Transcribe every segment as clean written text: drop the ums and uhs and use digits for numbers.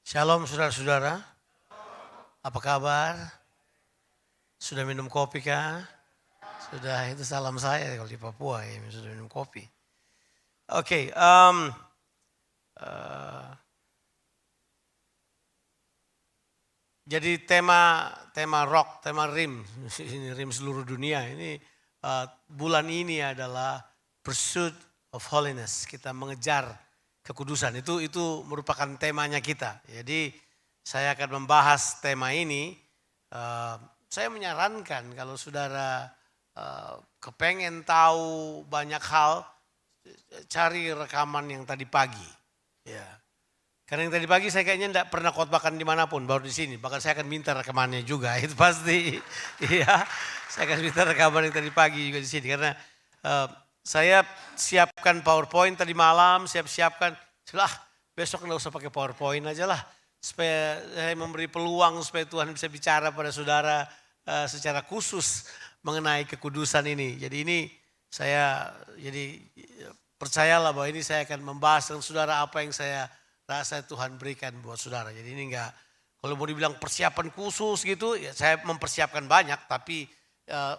Shalom saudara-saudara, apa kabar? Sudah minum kopi kah? Sudah, itu salam saya kalau di Papua ya, sudah minum kopi. Oke, jadi tema rock, tema rim, ini rim seluruh dunia. Ini bulan ini adalah Pursuit of Holiness, kita mengejar kekudusan. Itu merupakan temanya kita. Jadi saya akan membahas tema ini. Saya menyarankan kalau saudara kepengen tahu banyak hal, cari rekaman yang tadi pagi. Ya. Karena yang tadi pagi saya kayaknya tidak pernah khotbahkan dimanapun, baru di sini. Bahkan saya akan minta rekamannya juga, itu pasti. Iya, saya akan minta rekaman yang tadi pagi juga di sini. Karena saya siapkan PowerPoint tadi malam, siapkan. Besok nggak usah pakai PowerPoint aja lah. Supaya saya memberi peluang supaya Tuhan bisa bicara pada saudara secara khusus mengenai kekudusan ini. Jadi ini saya percayalah bahwa ini saya akan membahas dengan saudara apa yang saya rasa Tuhan berikan buat saudara. Jadi ini enggak, kalau mau dibilang persiapan khusus gitu, ya saya mempersiapkan banyak. Tapi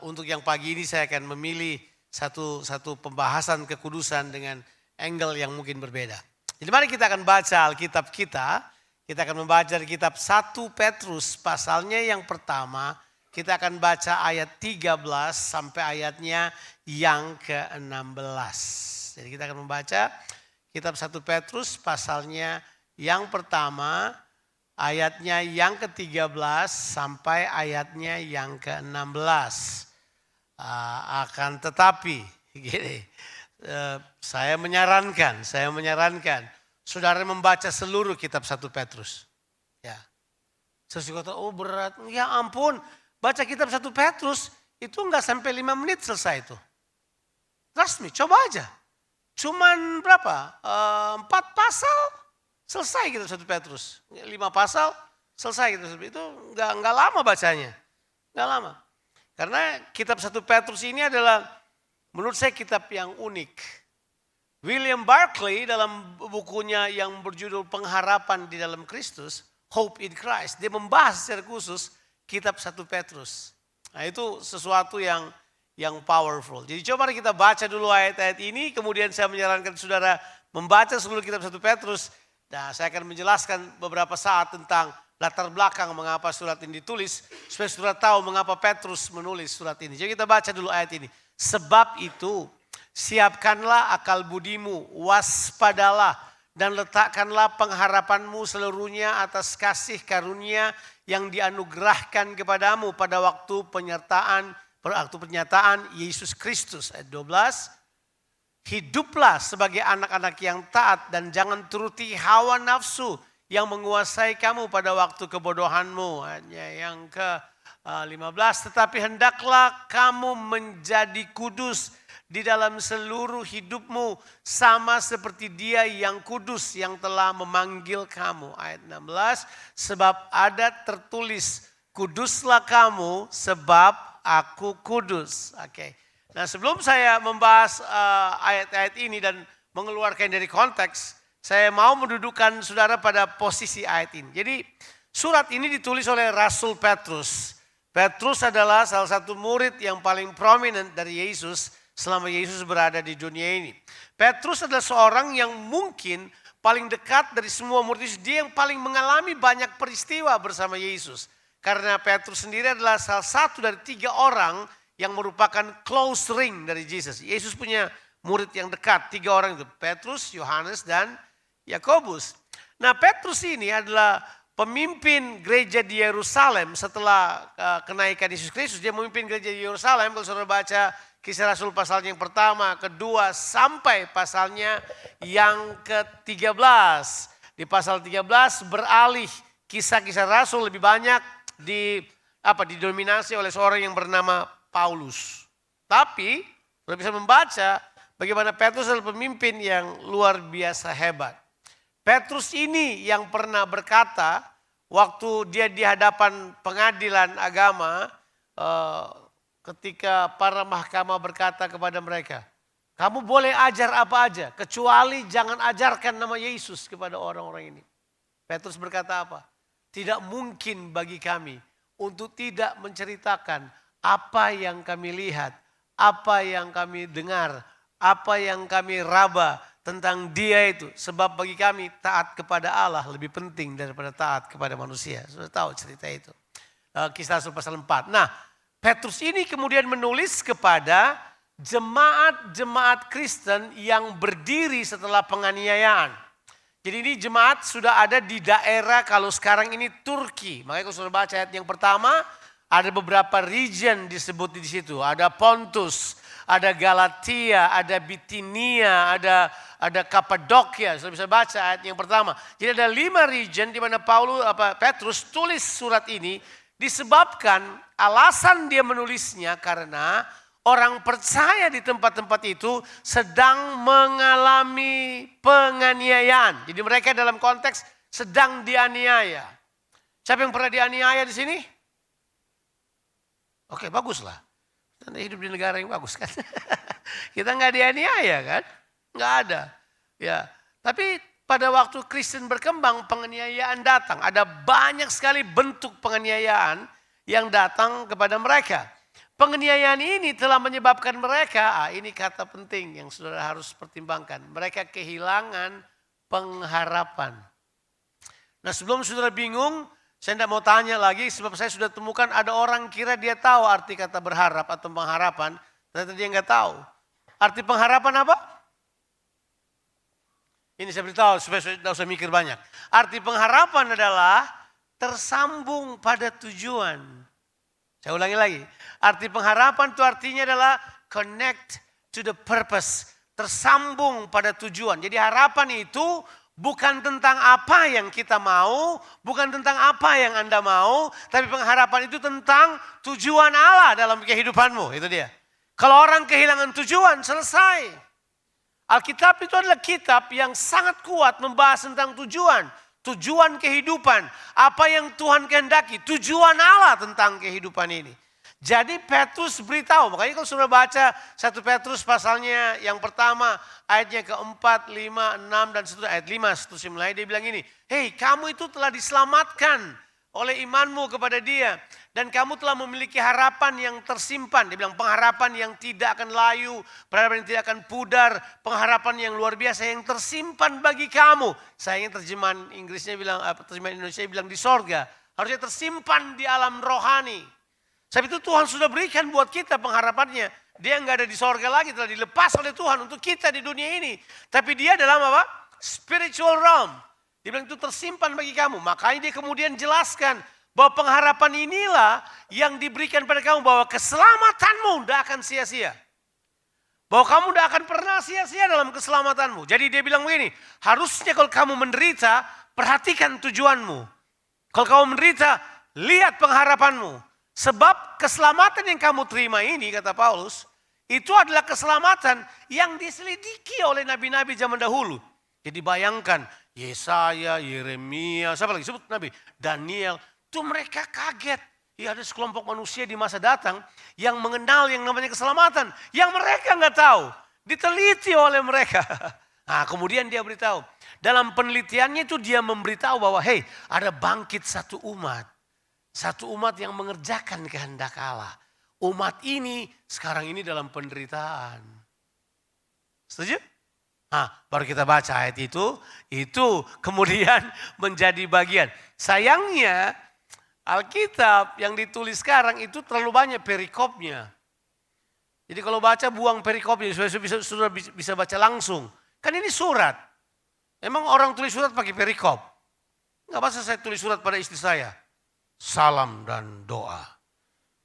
untuk yang pagi ini saya akan memilih satu pembahasan kekudusan dengan angle yang mungkin berbeda. Jadi mari kita akan baca Alkitab kita. Kita akan membaca dari kitab 1 Petrus pasalnya yang pertama. Kita akan baca ayat 13 sampai ayatnya yang ke-16. Jadi kita akan membaca kitab 1 Petrus pasalnya yang pertama, ayatnya yang ke-13 sampai ayatnya yang ke-16. Akan tetapi, gini, saya menyarankan saudara membaca seluruh kitab 1 Petrus. Ya. Sesuatu kata, oh berat, ya ampun, baca kitab 1 Petrus itu enggak sampai 5 menit selesai itu. Trust me, coba aja. Cuman berapa? 4 pasal selesai kitab 1 Petrus. 5 pasal selesai kitab 1 Petrus. Itu enggak lama bacanya. Enggak lama. Karena kitab 1 Petrus ini adalah menurut saya kitab yang unik. William Barclay dalam bukunya yang berjudul Pengharapan di dalam Kristus, Hope in Christ, dia membahas secara khusus kitab 1 Petrus. Nah itu sesuatu yang powerful. Jadi coba kita baca dulu ayat-ayat ini, kemudian saya menyarankan saudara membaca seluruh kitab 1 Petrus. Nah saya akan menjelaskan beberapa saat tentang latar belakang mengapa surat ini ditulis, supaya saudara tahu mengapa Petrus menulis surat ini. Jadi kita baca dulu ayat ini. Sebab itu, siapkanlah akal budimu, waspadalah, dan letakkanlah pengharapanmu seluruhnya atas kasih karunia yang dianugerahkan kepadamu pada waktu pernyataan Yesus Kristus. Ayat 12, hiduplah sebagai anak-anak yang taat dan jangan turuti hawa nafsu yang menguasai kamu pada waktu kebodohanmu. Ayatnya yang ke-15, tetapi hendaklah kamu menjadi kudus di dalam seluruh hidupmu sama seperti Dia yang kudus yang telah memanggil kamu. Ayat 16, sebab ada tertulis, kuduslah kamu sebab aku kudus. Oke. Nah sebelum saya membahas ayat-ayat ini dan mengeluarkan dari konteks, saya mau mendudukkan saudara pada posisi ayat ini. Jadi surat ini ditulis oleh Rasul Petrus. Petrus adalah salah satu murid yang paling prominent dari Yesus selama Yesus berada di dunia ini. Petrus adalah seorang yang mungkin paling dekat dari semua murid Yesus. Dia yang paling mengalami banyak peristiwa bersama Yesus. Karena Petrus sendiri adalah salah satu dari 3 orang yang merupakan close ring dari Yesus. Yesus punya murid yang dekat, 3 orang itu. Petrus, Yohanes, dan Yakobus. Nah Petrus ini adalah pemimpin gereja di Yerusalem setelah kenaikan Yesus Kristus. Dia memimpin gereja di Yerusalem. Kalau saudara baca Kisah Rasul pasalnya yang pertama, kedua, sampai pasalnya yang ke-13. Di pasal 13 beralih kisah-kisah Rasul lebih banyak didominasi oleh seorang yang bernama Paulus. Tapi sudah bisa membaca bagaimana Petrus adalah pemimpin yang luar biasa hebat. Petrus ini yang pernah berkata waktu dia di hadapan pengadilan agama, ketika para mahkamah berkata kepada mereka, kamu boleh ajar apa aja, kecuali jangan ajarkan nama Yesus kepada orang-orang ini. Petrus berkata apa? Tidak mungkin bagi kami untuk tidak menceritakan apa yang kami lihat, apa yang kami dengar, apa yang kami raba tentang dia itu. Sebab bagi kami taat kepada Allah lebih penting daripada taat kepada manusia. Sudah tahu cerita itu. Kisah Rasul pasal 4. Nah, Petrus ini kemudian menulis kepada jemaat-jemaat Kristen yang berdiri setelah penganiayaan. Jadi ini jemaat sudah ada di daerah kalau sekarang ini Turki. Makanya kalau sudah baca ayat yang pertama, ada beberapa region disebut di situ. Ada Pontus, ada Galatia, ada Bitinia, ada Kapadokia. Sudah bisa baca ayat yang pertama. Jadi ada 5 region di mana Petrus tulis surat ini disebabkan alasan dia menulisnya karena orang percaya di tempat-tempat itu sedang mengalami penganiayaan. Jadi mereka dalam konteks sedang dianiaya. Siapa yang pernah dianiaya di sini? Oke, baguslah. Anda hidup di negara yang bagus kan. Kita nggak dianiaya kan? Nggak ada. Ya, tapi pada waktu Kristen berkembang penganiayaan datang. Ada banyak sekali bentuk penganiayaan yang datang kepada mereka. Penganiayaan ini telah menyebabkan mereka, ini kata penting yang saudara harus pertimbangkan. Mereka kehilangan pengharapan. Nah sebelum saudara bingung, saya tidak mau tanya lagi sebab saya sudah temukan ada orang kira dia tahu arti kata berharap atau pengharapan. Ternyata dia nggak tahu. Arti pengharapan apa? Ini saya beritahu supaya saya tidak usah mikir banyak. Arti pengharapan adalah tersambung pada tujuan. Saya ulangi lagi. Arti pengharapan itu artinya adalah connect to the purpose. Tersambung pada tujuan. Jadi harapan itu bukan tentang apa yang kita mau. Bukan tentang apa yang Anda mau. Tapi pengharapan itu tentang tujuan Allah dalam kehidupanmu. Itu dia. Kalau orang kehilangan tujuan, selesai. Alkitab itu adalah kitab yang sangat kuat membahas tentang tujuan. Tujuan kehidupan, apa yang Tuhan kehendaki, tujuan Allah tentang kehidupan ini. Jadi Petrus beritahu, makanya kalau sudah baca 1 Petrus pasalnya yang pertama, ayatnya keempat, 5, 6 dan seterusnya, ayat 5 seterusnya mulai dia bilang ini, hei kamu itu telah diselamatkan oleh imanmu kepada dia. Dan kamu telah memiliki harapan yang tersimpan. Dia bilang pengharapan yang tidak akan layu, pengharapan yang tidak akan pudar, pengharapan yang luar biasa yang tersimpan bagi kamu. Sayangnya terjemahan Inggrisnya bilang, terjemahan Indonesia bilang di sorga. Harusnya tersimpan di alam rohani. Sebab itu Tuhan sudah berikan buat kita pengharapannya. Dia nggak ada di sorga lagi, telah dilepas oleh Tuhan untuk kita di dunia ini. Tapi dia dalam apa? Spiritual realm. Dia bilang itu tersimpan bagi kamu. Makanya dia kemudian jelaskan bahwa pengharapan inilah yang diberikan pada kamu. Bahwa keselamatanmu tidak akan sia-sia. Bahwa kamu tidak akan pernah sia-sia dalam keselamatanmu. Jadi dia bilang begini, harusnya kalau kamu menderita, perhatikan tujuanmu. Kalau kamu menderita, lihat pengharapanmu. Sebab keselamatan yang kamu terima ini, kata Paulus, itu adalah keselamatan yang diselidiki oleh nabi-nabi zaman dahulu. Jadi bayangkan, Yesaya, Yeremia, siapa lagi sebut nabi? Daniel, itu mereka kaget. Ya ada sekelompok manusia di masa datang yang mengenal yang namanya keselamatan. Yang mereka nggak tahu, diteliti oleh mereka. Nah kemudian dia beritahu, dalam penelitiannya itu dia memberitahu bahwa hey ada bangkit satu umat. Satu umat yang mengerjakan kehendak Allah. Umat ini sekarang ini dalam penderitaan. Setuju? Nah, baru kita baca ayat itu kemudian menjadi bagian. Sayangnya Alkitab yang ditulis sekarang itu terlalu banyak perikopnya. Jadi kalau baca buang perikopnya supaya sudah bisa baca langsung. Kan ini surat. Emang orang tulis surat pakai perikop? Enggak masa saya tulis surat pada istri saya. Salam dan doa.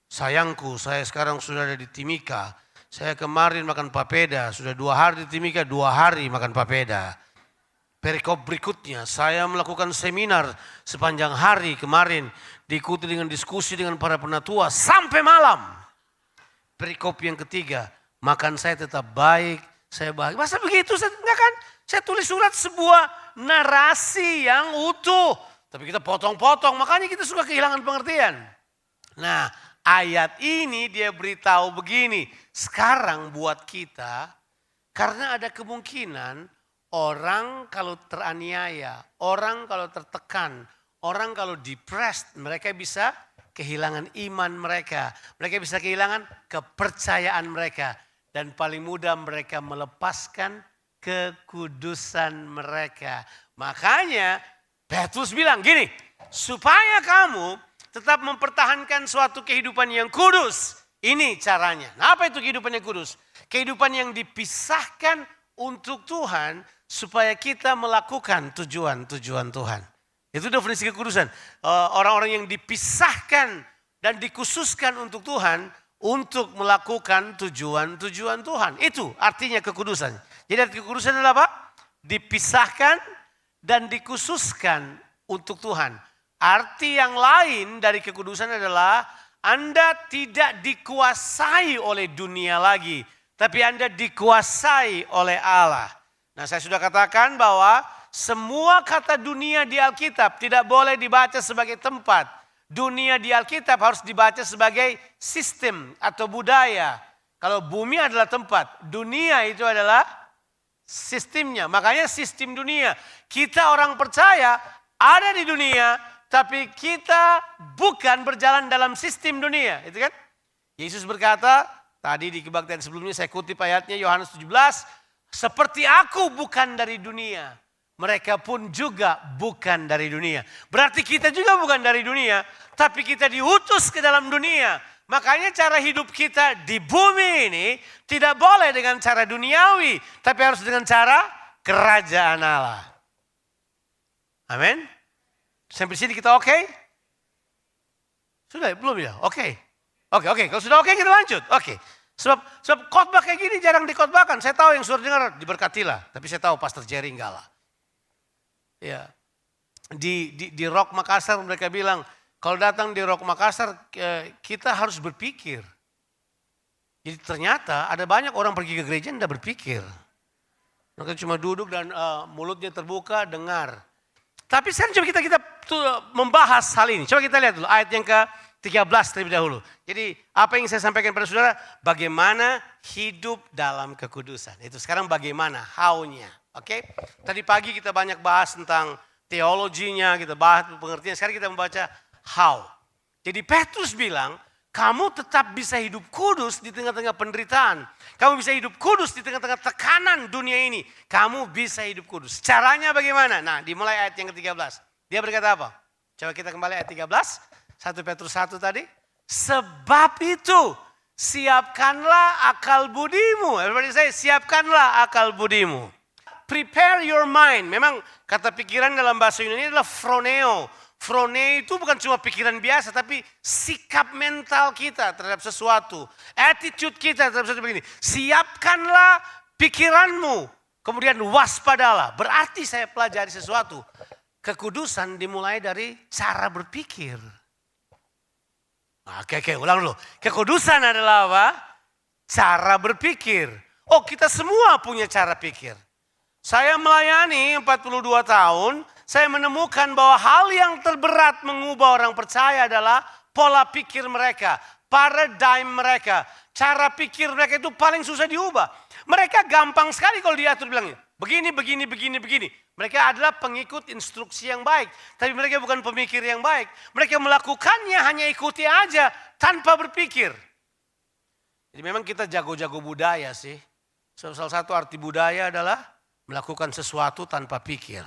Sayangku, saya sekarang sudah ada di Timika. Saya kemarin makan papeda, sudah 2 hari di Timika, 2 hari makan papeda. Perikop berikutnya, saya melakukan seminar sepanjang hari kemarin. Diikuti dengan diskusi dengan para penatua sampai malam. Perikop yang ketiga, makan saya tetap baik, saya bahagia. Masa begitu? Enggak kan? Saya tulis surat sebuah narasi yang utuh. Tapi kita potong-potong, makanya kita suka kehilangan pengertian. Nah, ayat ini dia beritahu begini. Sekarang buat kita, karena ada kemungkinan orang kalau teraniaya, orang kalau tertekan, tertekan. Orang kalau depressed, mereka bisa kehilangan iman mereka. Mereka bisa kehilangan kepercayaan mereka. Dan paling mudah mereka melepaskan kekudusan mereka. Makanya Petrus bilang gini, supaya kamu tetap mempertahankan suatu kehidupan yang kudus. Ini caranya. Nah, apa itu kehidupan yang kudus? Kehidupan yang dipisahkan untuk Tuhan supaya kita melakukan tujuan-tujuan Tuhan. Itu definisi kekudusan. Orang-orang yang dipisahkan dan dikhususkan untuk Tuhan untuk melakukan tujuan-tujuan Tuhan. Itu artinya kekudusan. Jadi kekudusan adalah apa? Dipisahkan dan dikhususkan untuk Tuhan. Arti yang lain dari kekudusan adalah Anda tidak dikuasai oleh dunia lagi, tapi Anda dikuasai oleh Allah. Nah, saya sudah katakan bahwa semua kata dunia di Alkitab tidak boleh dibaca sebagai tempat. Dunia di Alkitab harus dibaca sebagai sistem atau budaya. Kalau bumi adalah tempat, dunia itu adalah sistemnya. Makanya sistem dunia. Kita orang percaya ada di dunia, tapi kita bukan berjalan dalam sistem dunia. Itu kan? Yesus berkata, tadi di kebaktian sebelumnya saya kutip ayatnya Yohanes 17. Seperti aku bukan dari dunia, mereka pun juga bukan dari dunia. Berarti kita juga bukan dari dunia, tapi kita diutus ke dalam dunia. Makanya cara hidup kita di bumi ini tidak boleh dengan cara duniawi, tapi harus dengan cara kerajaan Allah. Amin. Sampai sini kita oke? Sudah belum ya? Oke. Oke. Kalau sudah oke kita lanjut. Oke. Sebab khotbah kayak gini jarang dikhotbahkan. Saya tahu yang sudah dengar diberkatilah. Tapi saya tahu Pastor Jerry enggak lah. Ya. Di Rock Makassar mereka bilang, kalau datang di Rock Makassar kita harus berpikir. Jadi ternyata ada banyak orang pergi ke gereja yang tidak berpikir. Mereka cuma duduk dan mulutnya terbuka dengar. Tapi sekarang coba kita membahas hal ini. Coba kita lihat dulu ayat yang ke-13 terlebih dahulu. Jadi apa yang saya sampaikan pada saudara, bagaimana hidup dalam kekudusan. Itu sekarang bagaimana, how-nya. Oke? Tadi pagi kita banyak bahas tentang teologinya, kita bahas pengertian. Sekarang kita membaca how. Jadi Petrus bilang, kamu tetap bisa hidup kudus di tengah-tengah penderitaan. Kamu bisa hidup kudus di tengah-tengah tekanan dunia ini. Kamu bisa hidup kudus. Caranya bagaimana? Nah, dimulai ayat yang ke-13. Dia berkata apa? Coba kita kembali ayat 13. 1 Petrus 1 tadi. Sebab itu, siapkanlah akal budimu. Everybody say, siapkanlah akal budimu. Prepare your mind. Memang kata pikiran dalam bahasa Yunani adalah phroneo. Phroneo itu bukan cuma pikiran biasa, tapi sikap mental kita terhadap sesuatu. Attitude kita terhadap sesuatu begini. Siapkanlah pikiranmu, kemudian waspadalah. Berarti saya pelajari sesuatu. Kekudusan dimulai dari cara berpikir. Oke, ulang dulu. Kekudusan adalah apa? Cara berpikir. Oh, kita semua punya cara pikir. Saya melayani 42 tahun. Saya menemukan bahwa hal yang terberat mengubah orang percaya adalah pola pikir mereka, paradigm mereka, cara pikir mereka itu paling susah diubah. Mereka gampang sekali kalau diatur bilangnya, begini. Mereka adalah pengikut instruksi yang baik, tapi mereka bukan pemikir yang baik. Mereka melakukannya hanya ikuti aja tanpa berpikir. Jadi memang kita jago-jago budaya sih. Salah satu arti budaya adalah melakukan sesuatu tanpa pikir.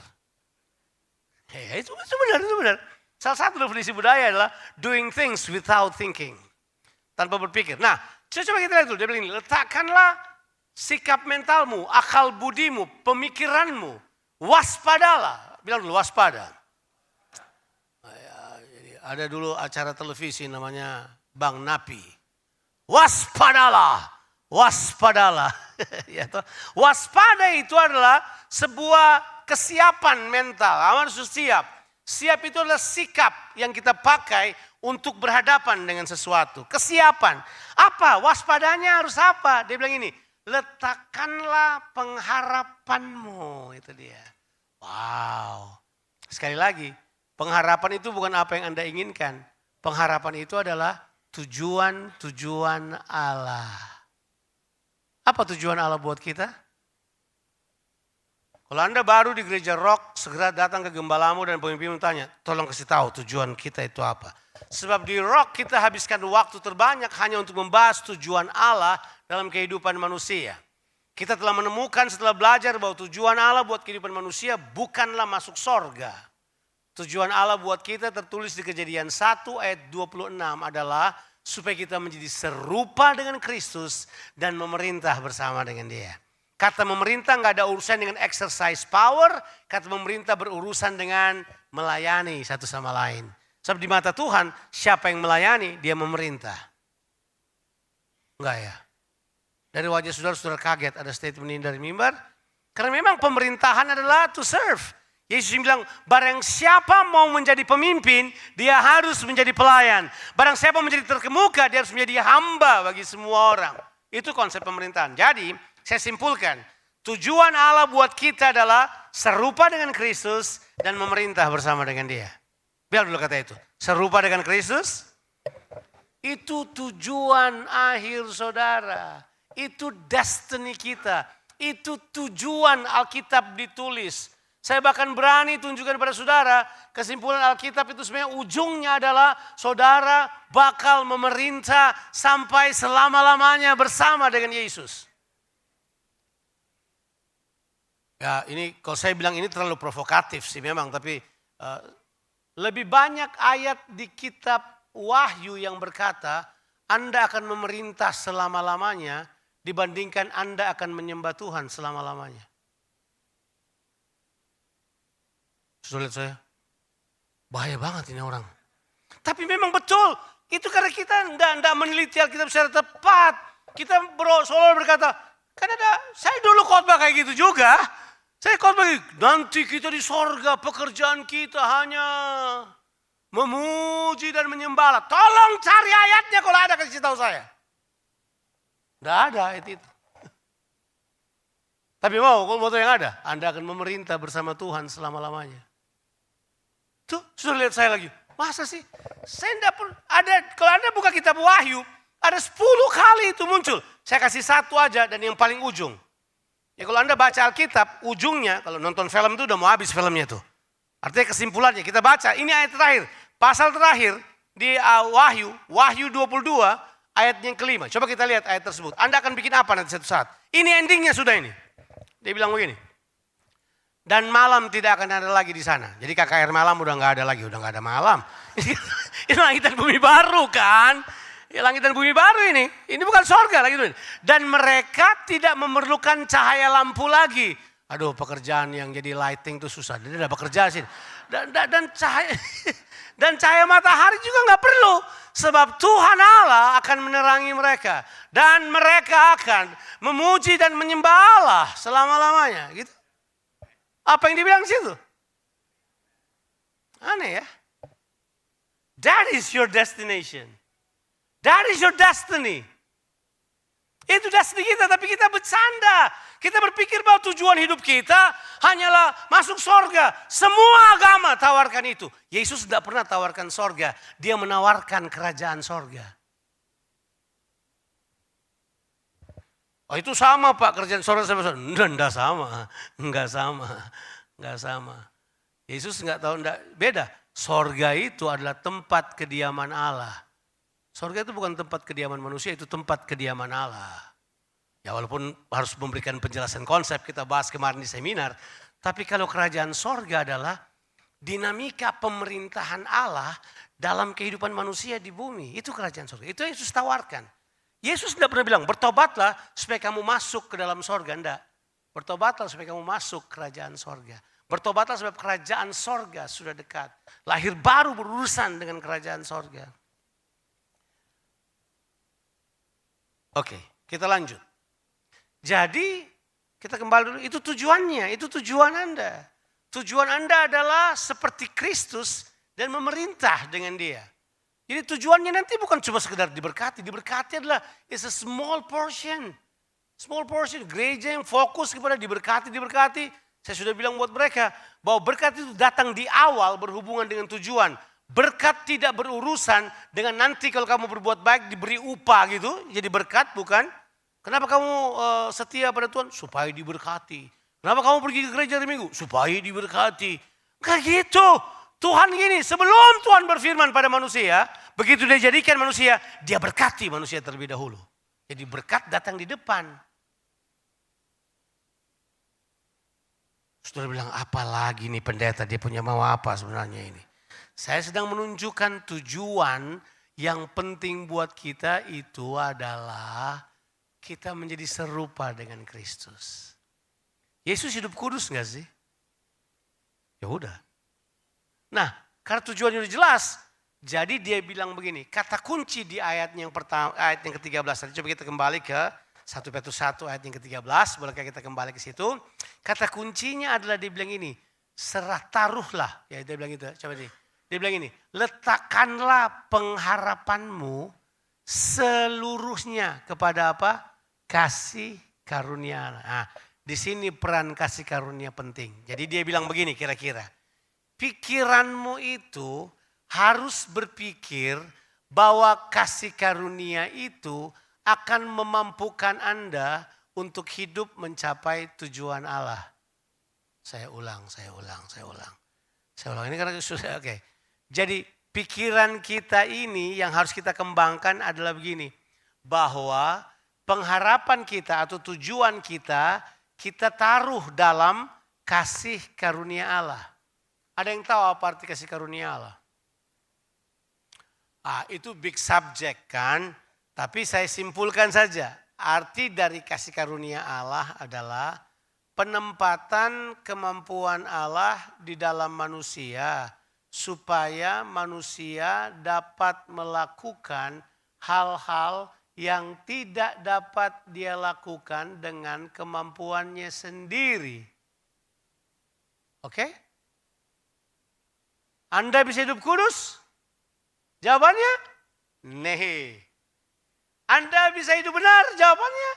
Itu benar. Salah satu definisi budaya adalah doing things without thinking. Tanpa berpikir. Nah, coba kita lihat dulu. Dia bilang ini, letakkanlah sikap mentalmu, akal budimu, pemikiranmu. Waspadalah. Bilang dulu, waspada. Jadi ada dulu acara televisi namanya Bang Napi. Waspadalah. Waspada itu adalah sebuah kesiapan mental, harus siap. Siap itu adalah sikap yang kita pakai untuk berhadapan dengan sesuatu. Kesiapan. Apa? Waspadanya harus apa? Dia bilang ini, letakkanlah pengharapanmu. Itu dia. Wow. Sekali lagi, pengharapan itu bukan apa yang Anda inginkan. Pengharapan itu adalah tujuan-tujuan Allah. Apa tujuan Allah buat kita? Kalau Anda baru di gereja Rock, segera datang ke gembalamu dan pemimpinmu tanya, tolong kasih tahu tujuan kita itu apa. Sebab di Rock kita habiskan waktu terbanyak hanya untuk membahas tujuan Allah dalam kehidupan manusia. Kita telah menemukan setelah belajar bahwa tujuan Allah buat kehidupan manusia bukanlah masuk sorga. Tujuan Allah buat kita tertulis di Kejadian 1 ayat 26 adalah supaya kita menjadi serupa dengan Kristus dan memerintah bersama dengan Dia. Kata memerintah nggak ada urusan dengan exercise power, kata memerintah berurusan dengan melayani satu sama lain. Sebab di mata Tuhan, siapa yang melayani, dia memerintah. Enggak ya? Dari wajah saudara-saudara kaget ada statement ini dari mimbar. Karena memang pemerintahan adalah to serve. Yesus bilang, barang siapa mau menjadi pemimpin, dia harus menjadi pelayan. Barang siapa menjadi terkemuka, dia harus menjadi hamba bagi semua orang. Itu konsep pemerintahan. Jadi, saya simpulkan, tujuan Allah buat kita adalah serupa dengan Kristus dan memerintah bersama dengan Dia. Biar dulu kata itu, serupa dengan Kristus, itu tujuan akhir saudara. Itu destiny kita, itu tujuan Alkitab ditulis. Saya bahkan berani tunjukkan pada saudara, kesimpulan Alkitab itu sebenarnya ujungnya adalah saudara bakal memerintah sampai selama-lamanya bersama dengan Yesus. Ya ini kalau saya bilang ini terlalu provokatif sih memang, tapi lebih banyak ayat di kitab Wahyu yang berkata Anda akan memerintah selama-lamanya dibandingkan Anda akan menyembah Tuhan selama-lamanya. Sudah lihat saya? Bahaya banget ini orang. Tapi memang betul. Itu karena kita tidak meneliti Alkitab secara tepat. Kita selalu berkata, kan ada, saya dulu khotbah kayak gitu juga. Saya khotbah, nanti kita di sorga pekerjaan kita hanya memuji dan menyembah Allah. Tolong cari ayatnya kalau ada, kasih tahu saya. Tidak ada ayat itu. Tapi kalau mau tahu yang ada, Anda akan memerintah bersama Tuhan selama-lamanya. Tuh, sudah lihat saya lagi. Masa sih? Saya tidak pun ada, kalau Anda buka kitab Wahyu, ada 10 kali itu muncul. Saya kasih satu aja dan yang paling ujung. Ya kalau Anda baca Alkitab, ujungnya, kalau nonton film itu udah mau habis filmnya tuh. Artinya kesimpulannya, kita baca, ini ayat terakhir. Pasal terakhir di Wahyu 22, ayat yang kelima. Coba kita lihat ayat tersebut. Anda akan bikin apa nanti satu saat? Ini endingnya sudah ini. Dia bilang begini. Dan malam tidak akan ada lagi di sana. Jadi KKR malam udah nggak ada lagi, udah nggak ada malam. Ini langit dan bumi baru kan? Ya, langit dan bumi baru ini. Ini bukan sorga lagi. Dan mereka tidak memerlukan cahaya lampu lagi. Aduh, pekerjaan yang jadi lighting itu susah. Dia udah bekerja sih. Dan cahaya matahari juga nggak perlu. Sebab Tuhan Allah akan menerangi mereka. Dan mereka akan memuji dan menyembah Allah selama-lamanya. Gitu. Apa yang dibilang di situ? Aneh ya. That is your destination. That is your destiny. Itu destiny kita, tapi kita bercanda. Kita berpikir bahwa tujuan hidup kita hanyalah masuk sorga. Semua agama tawarkan itu. Yesus tidak pernah tawarkan sorga. Dia menawarkan kerajaan sorga. Oh itu sama Pak, kerjaan sorga sama sorga. Enggak sama, enggak sama. Yesus enggak tahu, enggak beda. Sorga itu adalah tempat kediaman Allah. Sorga itu bukan tempat kediaman manusia, itu tempat kediaman Allah. Ya walaupun harus memberikan penjelasan konsep, kita bahas kemarin di seminar. Tapi kalau kerajaan sorga adalah dinamika pemerintahan Allah dalam kehidupan manusia di bumi. Itu kerajaan sorga, itu yang Yesus tawarkan. Yesus tidak pernah bilang, bertobatlah supaya kamu masuk ke dalam sorga. Enggak. Bertobatlah supaya kamu masuk kerajaan sorga. Bertobatlah sebab kerajaan sorga sudah dekat. Lahir baru berurusan dengan kerajaan sorga. Oke, kita lanjut. Jadi, kita kembali dulu, itu tujuannya, itu tujuan Anda. Tujuan Anda adalah seperti Kristus dan memerintah dengan Dia. Jadi tujuannya nanti bukan cuma sekedar diberkati. Diberkati adalah it's a small portion. Small portion. Gereja yang fokus kepada diberkati. Saya sudah bilang buat mereka bahwa berkat itu datang di awal berhubungan dengan tujuan. Berkat tidak berurusan dengan nanti kalau kamu berbuat baik diberi upah gitu. Jadi berkat bukan. Kenapa kamu setia pada Tuhan? Supaya diberkati. Kenapa kamu pergi ke gereja hari Minggu? Supaya diberkati. Enggak gitu. Tuhan gini, sebelum Tuhan berfirman pada manusia, begitu dia jadikan manusia, dia berkati manusia terlebih dahulu. Jadi berkat datang di depan. Saudara bilang, apa lagi nih pendeta, dia punya mau apa sebenarnya ini? Saya sedang menunjukkan tujuan yang penting buat kita itu adalah kita menjadi serupa dengan Kristus. Yesus hidup kudus gak sih? Ya udah. Nah, karena tujuannya udah jelas, jadi dia bilang begini, kata kunci di ayat yang pertama, ayat yang ke-13 tadi, coba kita kembali ke 1 Petrus 1 ayat yang ke-13, bolehkah kita kembali ke situ? Kata kuncinya adalah dia bilang ini, serah taruhlah, ya dia bilang gitu, coba nih. Dia bilang ini, letakkanlah pengharapanmu seluruhnya kepada apa? Kasih karunia. Nah, di sini peran kasih karunia penting. Jadi dia bilang begini kira-kira. Pikiranmu itu harus berpikir bahwa kasih karunia itu akan memampukan Anda untuk hidup mencapai tujuan Allah. Saya ulang. Ini karena sudah oke. Jadi pikiran kita ini yang harus kita kembangkan adalah begini. Bahwa pengharapan kita atau tujuan kita taruh dalam kasih karunia Allah. Ada yang tahu apa arti kasih karunia Allah? Itu big subject kan, tapi saya simpulkan saja. Arti dari kasih karunia Allah adalah penempatan kemampuan Allah di dalam manusia supaya manusia dapat melakukan hal-hal yang tidak dapat dia lakukan dengan kemampuannya sendiri. Oke? Anda bisa hidup kudus? Jawabannya? Nih. Anda bisa hidup benar? Jawabannya?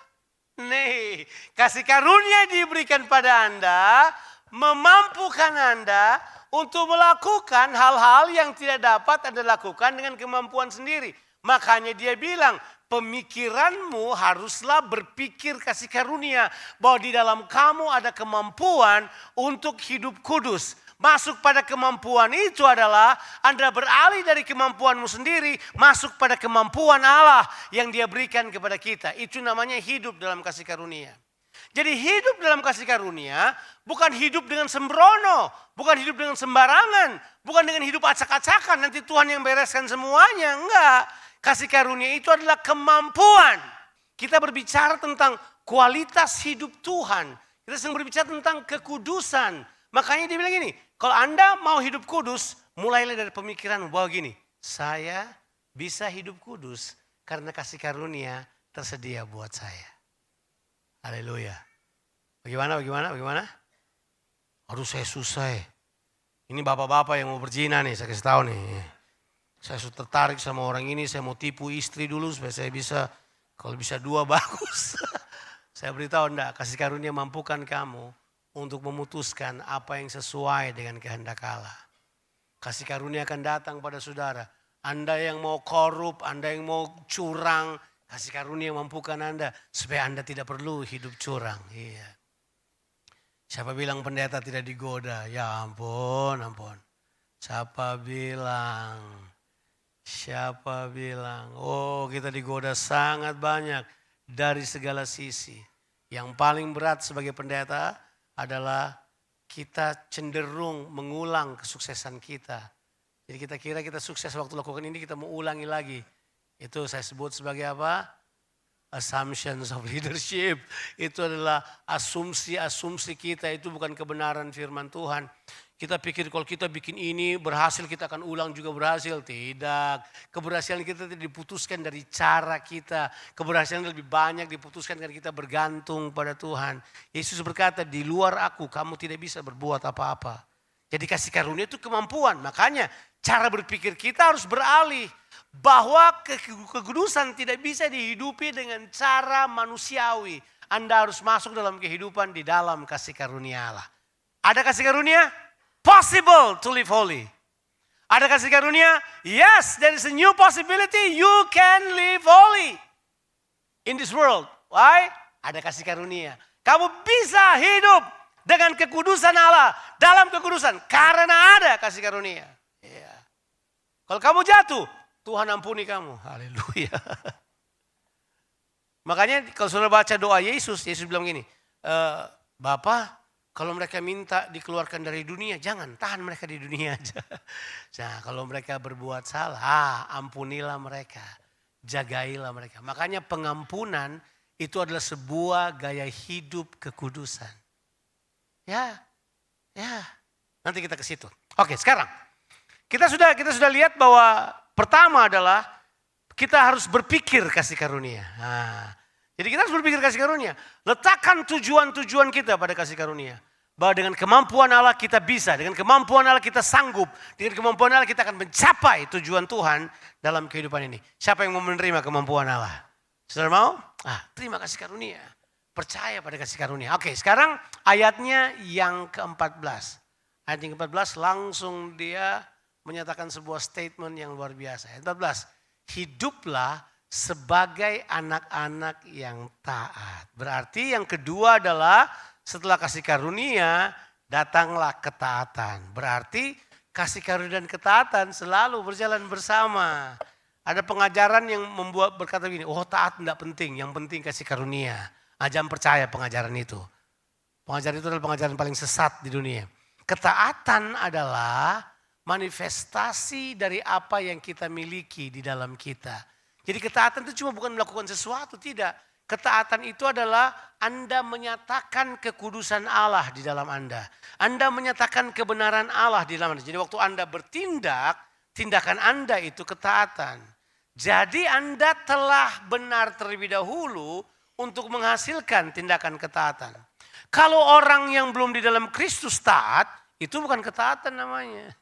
Nih. Kasih karunia diberikan pada Anda, memampukan Anda untuk melakukan hal-hal yang tidak dapat Anda lakukan dengan kemampuan sendiri. Makanya dia bilang, pemikiranmu haruslah berpikir kasih karunia. Bahwa di dalam kamu ada kemampuan untuk hidup kudus. Masuk pada kemampuan itu adalah Anda beralih dari kemampuanmu sendiri. Masuk pada kemampuan Allah yang dia berikan kepada kita. Itu namanya hidup dalam kasih karunia. Jadi hidup dalam kasih karunia bukan hidup dengan sembrono. Bukan hidup dengan sembarangan. Bukan dengan hidup acak-acakan. Nanti Tuhan yang bereskan semuanya. Enggak. Kasih karunia itu adalah kemampuan. Kita berbicara tentang kualitas hidup Tuhan. Kita sedang berbicara tentang kekudusan. Makanya dia bilang gini, kalau Anda mau hidup kudus, mulailah dari pemikiran bahwa gini, saya bisa hidup kudus karena kasih karunia tersedia buat saya. Haleluya. Bagaimana? Aduh saya susah ya. Ini bapak-bapak yang mau berzina nih, saya kasih tahu nih. Saya sudah tertarik sama orang ini, saya mau tipu istri dulu supaya saya bisa, kalau bisa 2 bagus. Saya beritahu enggak, kasih karunia mampukan kamu untuk memutuskan apa yang sesuai dengan kehendak Allah. Kasih karunia akan datang pada saudara. Anda yang mau korup, Anda yang mau curang, kasih karunia mampukan Anda supaya Anda tidak perlu hidup curang. Iya. Siapa bilang pendeta tidak digoda? Ya ampun. Siapa bilang? Oh kita digoda sangat banyak dari segala sisi. Yang paling berat sebagai pendeta adalah kita cenderung mengulang kesuksesan kita. Jadi kita kira kita sukses waktu lakukan ini, kita mau ulangi lagi. Itu saya sebut sebagai apa? Assumptions of leadership. Itu adalah asumsi kita, itu bukan kebenaran firman Tuhan. Kita pikir kalau kita bikin ini berhasil, kita akan ulang juga berhasil. Tidak. Keberhasilan kita tidak diputuskan dari cara kita. Keberhasilan lebih banyak diputuskan karena kita bergantung pada Tuhan. Yesus berkata, di luar aku kamu tidak bisa berbuat apa-apa. Jadi kasih karunia itu kemampuan. Makanya cara berpikir kita harus beralih. Bahwa kekudusan tidak bisa dihidupi dengan cara manusiawi. Anda harus masuk dalam kehidupan di dalam kasih karunia Allah. Ada kasih karunia? Possible to live holy. Ada kasih karunia? Yes, there is a new possibility. You can live holy in this world. Why? Ada kasih karunia. Kamu bisa hidup Dengan kekudusan Allah, dalam kekudusan, karena ada kasih karunia. Ya. Kalau kamu jatuh, Tuhan ampuni kamu. Haleluya. Makanya kalau saudara baca doa Yesus bilang gini, Bapa, kalau mereka minta dikeluarkan dari dunia, jangan, tahan mereka di dunia aja. Nah, kalau mereka berbuat salah, ampunilah mereka, jagailah mereka. Makanya pengampunan itu adalah sebuah gaya hidup kekudusan. Ya. Nanti kita ke situ. Oke, sekarang kita sudah lihat bahwa pertama adalah kita harus berpikir kasih karunia. Nah, jadi kita harus berpikir kasih karunia. Letakkan tujuan-tujuan kita pada kasih karunia. Bahwa dengan kemampuan Allah kita bisa, dengan kemampuan Allah kita sanggup, dengan kemampuan Allah kita akan mencapai tujuan Tuhan dalam kehidupan ini. Siapa yang mau menerima kemampuan Allah? Saudara mau? Terima kasih karunia. Percaya pada kasih karunia. Oke, sekarang ayatnya yang ke-14. Ayat yang ke-14 langsung dia menyatakan sebuah statement yang luar biasa. Ayat 14, hiduplah sebagai anak-anak yang taat. Berarti yang kedua adalah setelah kasih karunia datanglah ketaatan. Berarti kasih karunia dan ketaatan selalu berjalan bersama. Ada pengajaran yang berkata begini, taat tidak penting, yang penting kasih karunia. Jangan percaya pengajaran itu. Pengajaran itu adalah pengajaran paling sesat di dunia. Ketaatan adalah manifestasi dari apa yang kita miliki di dalam kita. Jadi ketaatan itu cuma bukan melakukan sesuatu, tidak. Ketaatan itu adalah Anda menyatakan kekudusan Allah di dalam Anda. Anda menyatakan kebenaran Allah di dalam Anda. Jadi waktu Anda bertindak, tindakan Anda itu ketaatan. Jadi Anda telah benar terlebih dahulu untuk menghasilkan tindakan ketaatan. Kalau orang yang belum di dalam Kristus taat, itu bukan ketaatan namanya.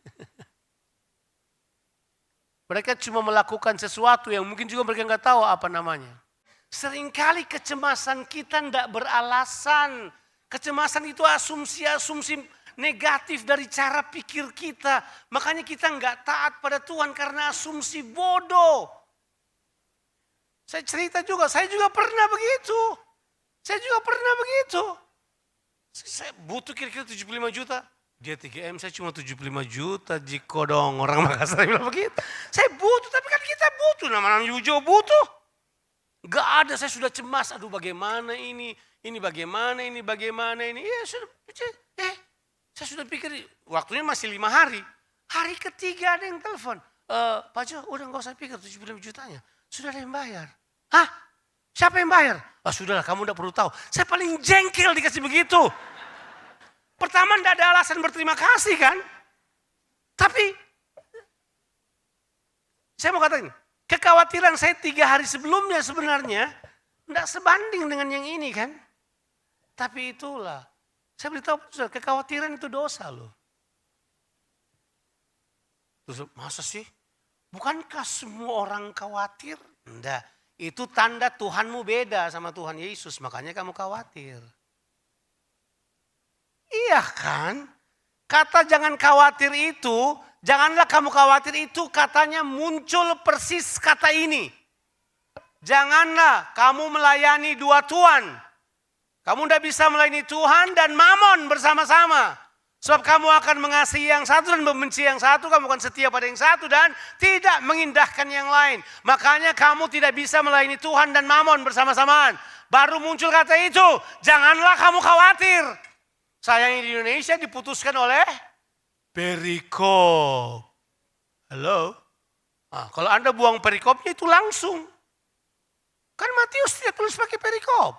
Mereka cuma melakukan sesuatu yang mungkin juga mereka nggak tahu apa namanya. Seringkali kecemasan kita tidak beralasan. Kecemasan itu asumsi-asumsi negatif dari cara pikir kita. Makanya kita nggak taat pada Tuhan karena asumsi bodoh. Saya cerita juga, saya juga pernah begitu. Saya butuh kira-kira 75 juta. Dia 3M, saya cuma 75 juta. Jiko dong, orang Makassar bilang begitu. Saya butuh, tapi kan kita butuh. Nama-nama juga butuh. Gak ada, saya sudah cemas. Aduh bagaimana ini bagaimana ini. Ya sudah, saya sudah pikir waktunya masih 5 hari. Hari ketiga ada yang telepon. Pak Jo, udah gak usah pikir 75 jutanya. Sudah ada yang bayar. Hah? Siapa yang bayar? Sudahlah, kamu udah perlu tahu. Saya paling jengkel dikasih begitu. Pertama tidak ada alasan berterima kasih kan. Tapi saya mau katakan, kekhawatiran saya 3 hari sebelumnya sebenarnya tidak sebanding dengan yang ini kan. Tapi itulah, saya beritahu kekhawatiran itu dosa loh. Terus masa sih? Bukankah semua orang khawatir? Enggak, itu tanda Tuhanmu beda sama Tuhan Yesus, makanya kamu khawatir. Iya kan? Kata jangan khawatir itu, janganlah kamu khawatir itu katanya muncul persis kata ini. Janganlah kamu melayani 2 tuan. Kamu tidak bisa melayani Tuhan dan Mamon bersama-sama. Sebab kamu akan mengasihi yang satu dan membenci yang satu. Kamu akan setia pada yang satu dan tidak mengindahkan yang lain. Makanya kamu tidak bisa melayani Tuhan dan Mamon bersama-samaan. Baru muncul kata itu. Janganlah kamu khawatir. Sayangnya di Indonesia diputuskan oleh perikop. Halo? Kalau Anda buang perikopnya itu langsung. Kan Matius tidak tulis pakai perikop.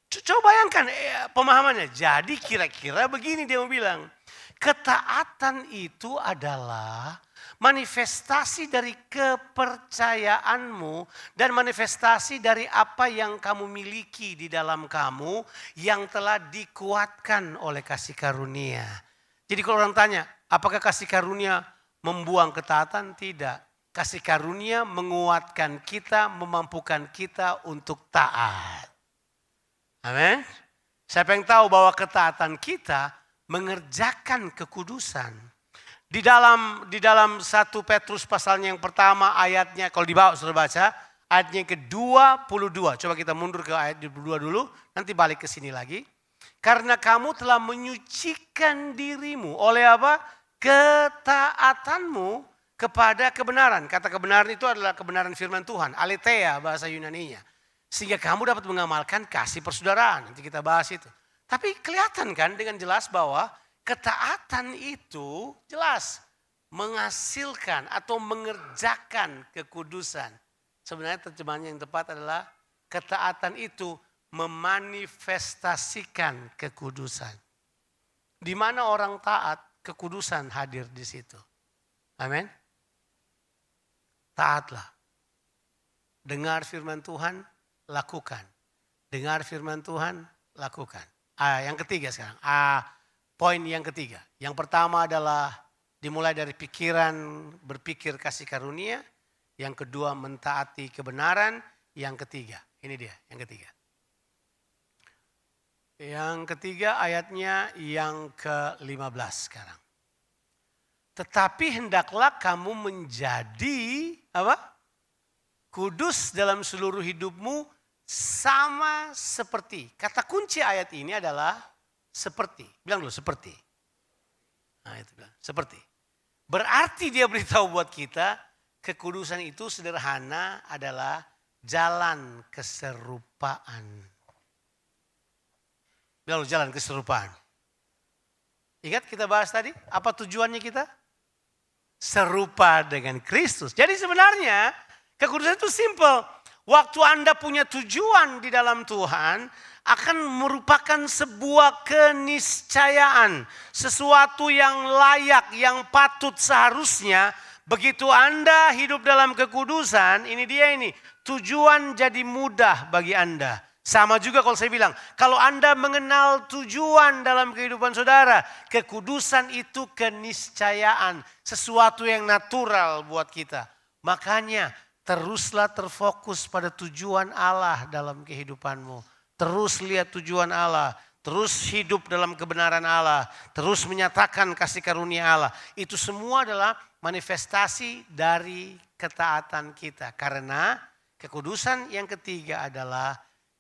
Coba bayangkan pemahamannya. Jadi kira-kira begini dia mau bilang. Ketaatan itu adalah manifestasi dari kepercayaanmu dan manifestasi dari apa yang kamu miliki di dalam kamu yang telah dikuatkan oleh kasih karunia. Jadi kalau orang tanya, apakah kasih karunia membuang ketaatan? Tidak. Kasih karunia menguatkan kita, memampukan kita untuk taat. Amin. Siapa yang tahu bahwa ketaatan kita mengerjakan kekudusan. Di dalam 1 Petrus pasalnya yang pertama ayatnya, kalau dibawa sudah baca, ayatnya ke-22. Coba kita mundur ke ayat 22 dulu, nanti balik ke sini lagi. Karena kamu telah menyucikan dirimu oleh apa? Ketaatanmu kepada kebenaran. Kata kebenaran itu adalah kebenaran firman Tuhan. Aletheia bahasa Yunaninya. Sehingga kamu dapat mengamalkan kasih persaudaraan. Nanti kita bahas itu. Tapi kelihatan kan dengan jelas bahwa ketaatan itu jelas menghasilkan atau mengerjakan kekudusan. Sebenarnya terjemahan yang tepat adalah ketaatan itu memanifestasikan kekudusan. Di mana orang taat, kekudusan hadir di situ. Amin. Taatlah. Dengar firman Tuhan, lakukan. Dengar firman Tuhan, lakukan. Yang ketiga sekarang. Poin yang ketiga. Yang pertama adalah dimulai dari pikiran, berpikir kasih karunia. Yang kedua mentaati kebenaran. Yang ketiga, ini dia yang ketiga. Yang ketiga ayatnya yang ke-15 sekarang. Tetapi hendaklah kamu menjadi apa? Kudus dalam seluruh hidupmu sama seperti. Kata kunci ayat ini adalah seperti. Bilang dulu seperti. Nah itu bilang seperti. Berarti dia beritahu buat kita kekudusan itu sederhana adalah jalan keserupaan. Bilang dulu jalan keserupaan. Ingat kita bahas tadi apa tujuannya kita? Serupa dengan Kristus. Jadi sebenarnya kekudusan itu simple. Waktu Anda punya tujuan di dalam Tuhan akan merupakan sebuah keniscayaan. Sesuatu yang layak, yang patut seharusnya. Begitu Anda hidup dalam kekudusan, ini dia ini. Tujuan jadi mudah bagi Anda. Sama juga kalau saya bilang, kalau Anda mengenal tujuan dalam kehidupan saudara, kekudusan itu keniscayaan. Sesuatu yang natural buat kita. Makanya teruslah terfokus pada tujuan Allah dalam kehidupanmu. Terus lihat tujuan Allah. Terus hidup dalam kebenaran Allah. Terus menyatakan kasih karunia Allah. Itu semua adalah manifestasi dari ketaatan kita. Karena kekudusan yang ketiga adalah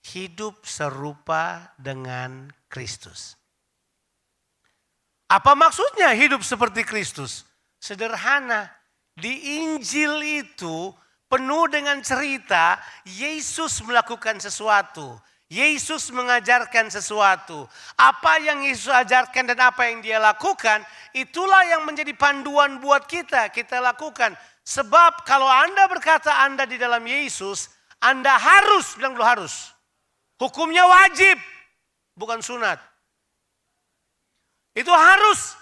hidup serupa dengan Kristus. Apa maksudnya hidup seperti Kristus? Sederhana. Di Injil itu penuh dengan cerita Yesus melakukan sesuatu. Yesus mengajarkan sesuatu. Apa yang Yesus ajarkan dan apa yang dia lakukan, itulah yang menjadi panduan buat kita. Kita lakukan. Sebab kalau Anda berkata Anda di dalam Yesus, Anda harus, bilang dulu harus. Hukumnya wajib, bukan sunat. Itu harus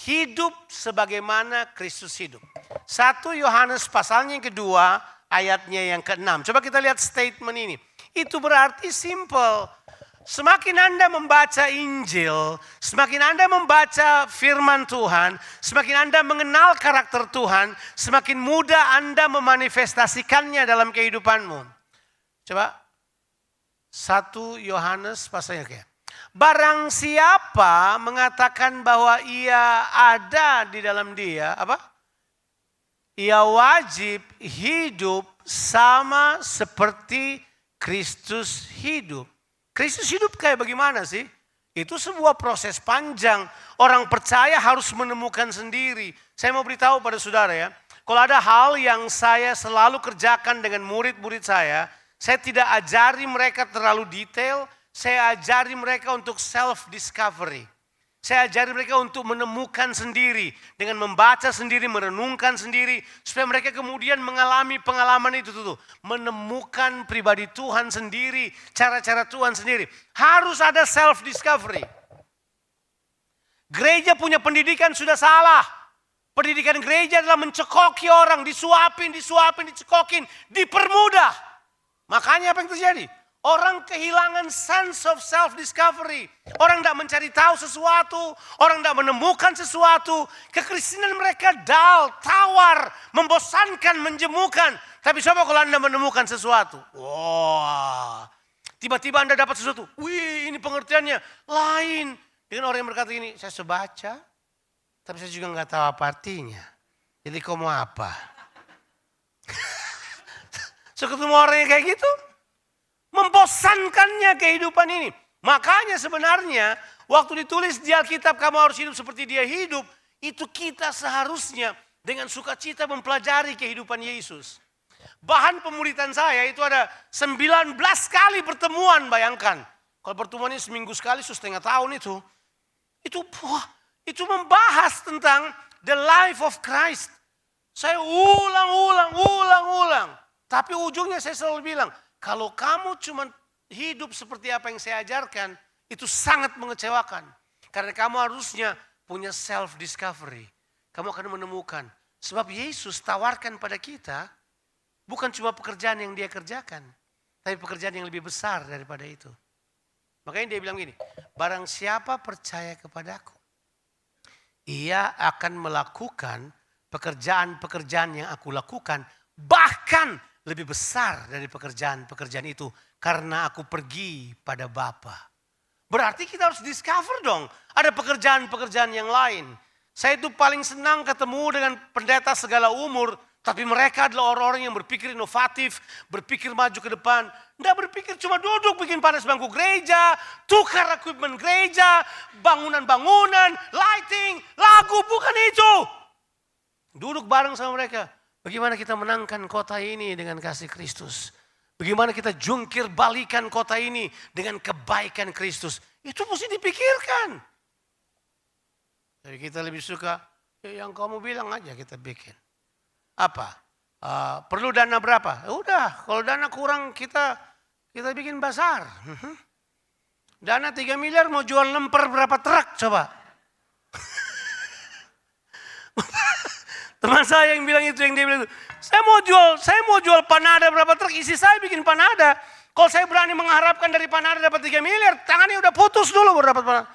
hidup sebagaimana Kristus hidup. 1 Yohanes pasalnya yang kedua, ayatnya yang ke-6. Coba kita lihat statement ini. Itu berarti simple. Semakin Anda membaca Injil, semakin Anda membaca firman Tuhan, semakin Anda mengenal karakter Tuhan, semakin mudah Anda memanifestasikannya dalam kehidupanmu. Coba 1 Yohanes pasalnya kayak. Barang siapa mengatakan bahwa ia ada di dalam dia, apa? Ia wajib hidup sama seperti Kristus hidup. Kristus hidup kayak bagaimana sih? Itu sebuah proses panjang. Orang percaya harus menemukan sendiri. Saya mau beritahu pada saudara ya. Kalau ada hal yang saya selalu kerjakan dengan murid-murid saya tidak ajari mereka terlalu detail. Saya ajari mereka untuk self-discovery. Saya ajari mereka untuk menemukan sendiri. Dengan membaca sendiri, merenungkan sendiri. Supaya mereka kemudian mengalami pengalaman itu. Menemukan pribadi Tuhan sendiri. Cara-cara Tuhan sendiri. Harus ada self-discovery. Gereja punya pendidikan sudah salah. Pendidikan gereja adalah mencekoki orang. Disuapin, dicekokin. Dipermudah. Makanya apa yang terjadi? Orang kehilangan sense of self-discovery. Orang tidak mencari tahu sesuatu. Orang tidak menemukan sesuatu. Kekristenan mereka dull, tawar, membosankan, menjemukan. Tapi coba kalau Anda menemukan sesuatu. Wah, tiba-tiba Anda dapat sesuatu. Wih, ini pengertiannya lain. Dengan orang yang berkata ini, saya sebaca. Tapi saya juga nggak tahu apa artinya. Jadi kau mau apa? So ketemu orang yang kayak gitu. Membosankannya kehidupan ini. Makanya sebenarnya waktu ditulis di Alkitab kamu harus hidup seperti dia hidup, itu kita seharusnya dengan sukacita mempelajari kehidupan Yesus. Bahan pemuridan saya itu ada 19 kali pertemuan, bayangkan. Kalau pertemuannya seminggu sekali, setengah tahun itu. Itu membahas tentang the life of Christ. Saya ulang. Tapi ujungnya saya selalu bilang, kalau kamu cuma hidup seperti apa yang saya ajarkan, itu sangat mengecewakan. Karena kamu harusnya punya self-discovery. Kamu akan menemukan. Sebab Yesus tawarkan pada kita, bukan cuma pekerjaan yang dia kerjakan. Tapi pekerjaan yang lebih besar daripada itu. Makanya dia bilang gini, barang siapa percaya kepadaku, ia akan melakukan pekerjaan-pekerjaan yang aku lakukan, bahkan lebih besar dari pekerjaan-pekerjaan itu. Karena aku pergi pada Bapa. Berarti kita harus discover dong. Ada pekerjaan-pekerjaan yang lain. Saya itu paling senang ketemu dengan pendeta segala umur. Tapi mereka adalah orang-orang yang berpikir inovatif. Berpikir maju ke depan. Tidak berpikir cuma duduk bikin panas bangku gereja. Tukar equipment gereja. Bangunan-bangunan. Lighting. Lagu. Bukan itu. Duduk bareng sama mereka. Bagaimana kita menangkan kota ini dengan kasih Kristus. Bagaimana kita jungkir balikan kota ini dengan kebaikan Kristus. Itu mesti dipikirkan. Jadi kita lebih suka, ya yang kamu bilang aja kita bikin. Apa? Perlu dana berapa? Ya udah, kalau dana kurang kita bikin basar. Dana 3 miliar mau jual lemper berapa truk coba. Teman saya yang bilang itu, yang dia bilang itu, saya mau jual panada berapa truk, isi saya bikin panada. Kalau saya berani mengharapkan dari panada dapat 3 miliar, tangannya udah putus dulu baru dapat panada.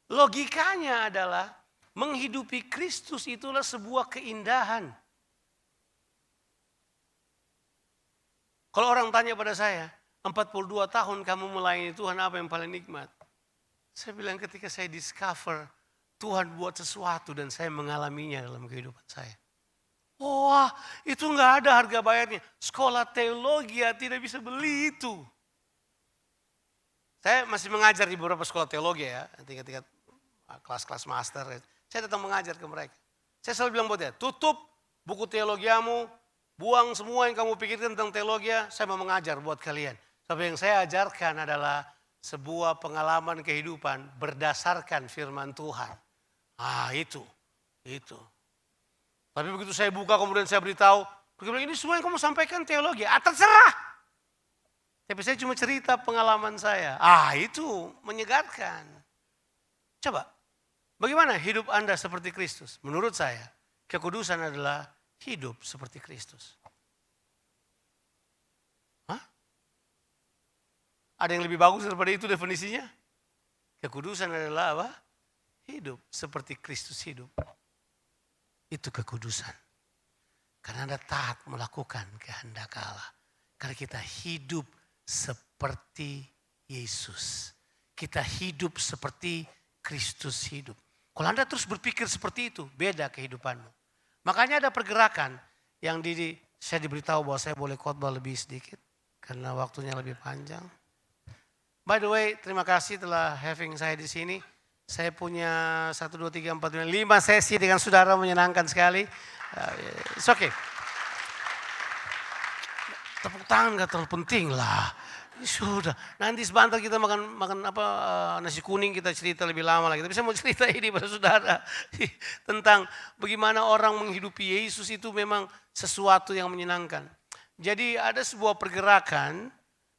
Logikanya adalah menghidupi Kristus itulah sebuah keindahan. Kalau orang tanya pada saya, 42 tahun kamu melayani Tuhan, apa yang paling nikmat? Saya bilang ketika saya discover Tuhan buat sesuatu dan saya mengalaminya dalam kehidupan saya. Wah, itu nggak ada harga bayarnya. Sekolah teologi tidak bisa beli itu. Saya masih mengajar di beberapa sekolah teologi ya, tingkat-tingkat kelas-kelas master. Saya datang mengajar ke mereka. Saya selalu bilang buat dia, tutup buku teologiamu, buang semua yang kamu pikirkan tentang teologi, saya mau mengajar buat kalian. Tapi yang saya ajarkan adalah sebuah pengalaman kehidupan berdasarkan firman Tuhan. Itu. Tapi begitu saya buka kemudian saya beritahu, ini semua yang kamu sampaikan teologi, terserah. Tapi saya cuma cerita pengalaman saya. Itu menyegarkan. Coba, bagaimana hidup Anda seperti Kristus? Menurut saya, kekudusan adalah hidup seperti Kristus. Ada yang lebih bagus daripada itu definisinya? Kekudusan adalah apa? Hidup seperti Kristus hidup. Itu kekudusan. Karena Anda taat melakukan kehendak Allah. Karena kita hidup seperti Yesus. Kita hidup seperti Kristus hidup. Kalau Anda terus berpikir seperti itu, beda kehidupanmu. Makanya ada pergerakan yang saya diberitahu bahwa saya boleh khotbah lebih sedikit. Karena waktunya lebih panjang. By the way, terima kasih telah having saya di sini. Saya punya 1, 2, 3, 4, 5 sesi dengan saudara, menyenangkan sekali. It's okay. Tepuk tangan gak terlalu penting lah. Sudah, nanti sebentar kita makan nasi kuning, kita cerita lebih lama lagi. Tapi saya mau cerita ini pada saudara tentang bagaimana orang menghidupi Yesus itu memang sesuatu yang menyenangkan. Jadi ada sebuah pergerakan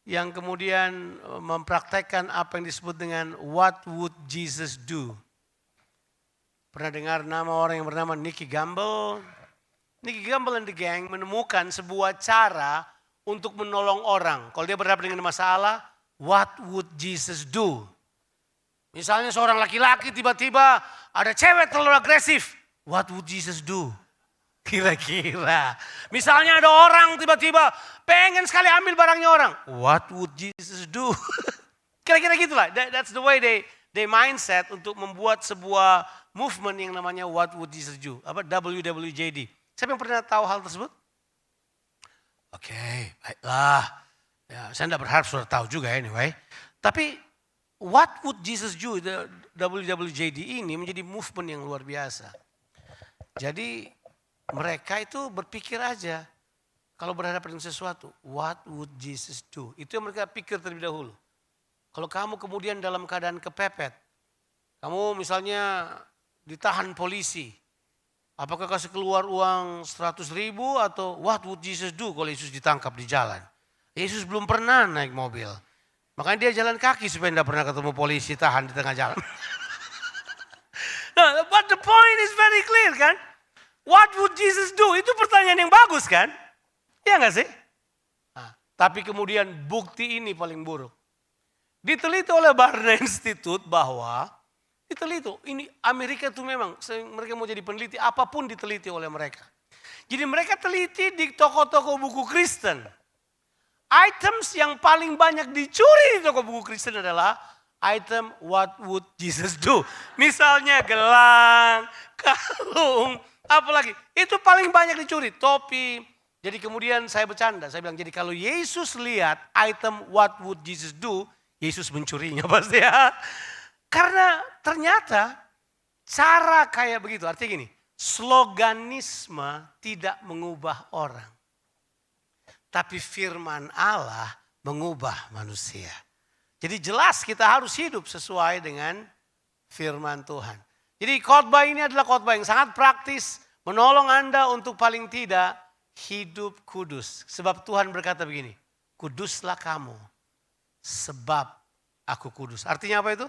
yang kemudian mempraktekkan apa yang disebut dengan what would Jesus do. Pernah dengar nama orang yang bernama Nicky Gamble? Nicky Gamble and the gang menemukan sebuah cara untuk menolong orang. Kalau dia berhadapan dengan masalah, what would Jesus do? Misalnya seorang laki-laki tiba-tiba ada cewek terlalu agresif, what would Jesus do? Kira-kira. Misalnya ada orang tiba-tiba pengen sekali ambil barangnya orang. What would Jesus do? Kira-kira gitulah. That's the way they mindset untuk membuat sebuah movement yang namanya What Would Jesus Do? WWJD. Siapa yang pernah tahu hal tersebut? Oke, baiklah. Ya, saya tidak berharap sudah tahu juga anyway. Tapi what would Jesus do? The WWJD ini menjadi movement yang luar biasa. Jadi mereka itu berpikir aja kalau berhadapan dengan sesuatu, what would Jesus do? Itu yang mereka pikir terlebih dahulu. Kalau kamu kemudian dalam keadaan kepepet, kamu misalnya ditahan polisi, apakah kasih keluar uang 100.000 atau what would Jesus do kalau Yesus ditangkap di jalan? Yesus belum pernah naik mobil. Makanya dia jalan kaki supaya tidak pernah ketemu polisi tahan di tengah jalan. Nah, but the point is very clear kan? What would Jesus do? Itu pertanyaan yang bagus kan? Iya gak sih? Nah, tapi kemudian bukti ini paling buruk. Diteliti oleh Barna Institute bahwa ini Amerika itu memang mereka mau jadi peneliti apapun diteliti oleh mereka. Jadi mereka teliti di toko-toko buku Kristen. Items yang paling banyak dicuri di toko buku Kristen adalah item what would Jesus do. Misalnya gelang, kalung, apalagi. Itu paling banyak dicuri, topi. Jadi kemudian saya bercanda, saya bilang jadi kalau Yesus lihat item what would Jesus do, Yesus mencurinya pasti ya. Karena ternyata cara kayak begitu, artinya gini, sloganisme tidak mengubah orang. Tapi firman Allah mengubah manusia. Jadi jelas kita harus hidup sesuai dengan firman Tuhan. Jadi khotbah ini adalah khotbah yang sangat praktis, menolong Anda untuk paling tidak hidup kudus. Sebab Tuhan berkata begini, kuduslah kamu sebab aku kudus. Artinya apa itu?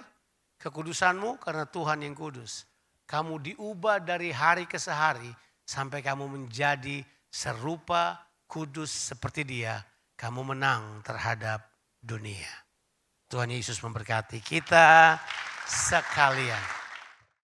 Kekudusanmu karena Tuhan yang kudus. Kamu diubah dari hari ke hari sampai kamu menjadi serupa kudus seperti Dia. Kamu menang terhadap dunia. Tuhan Yesus memberkati kita sekalian.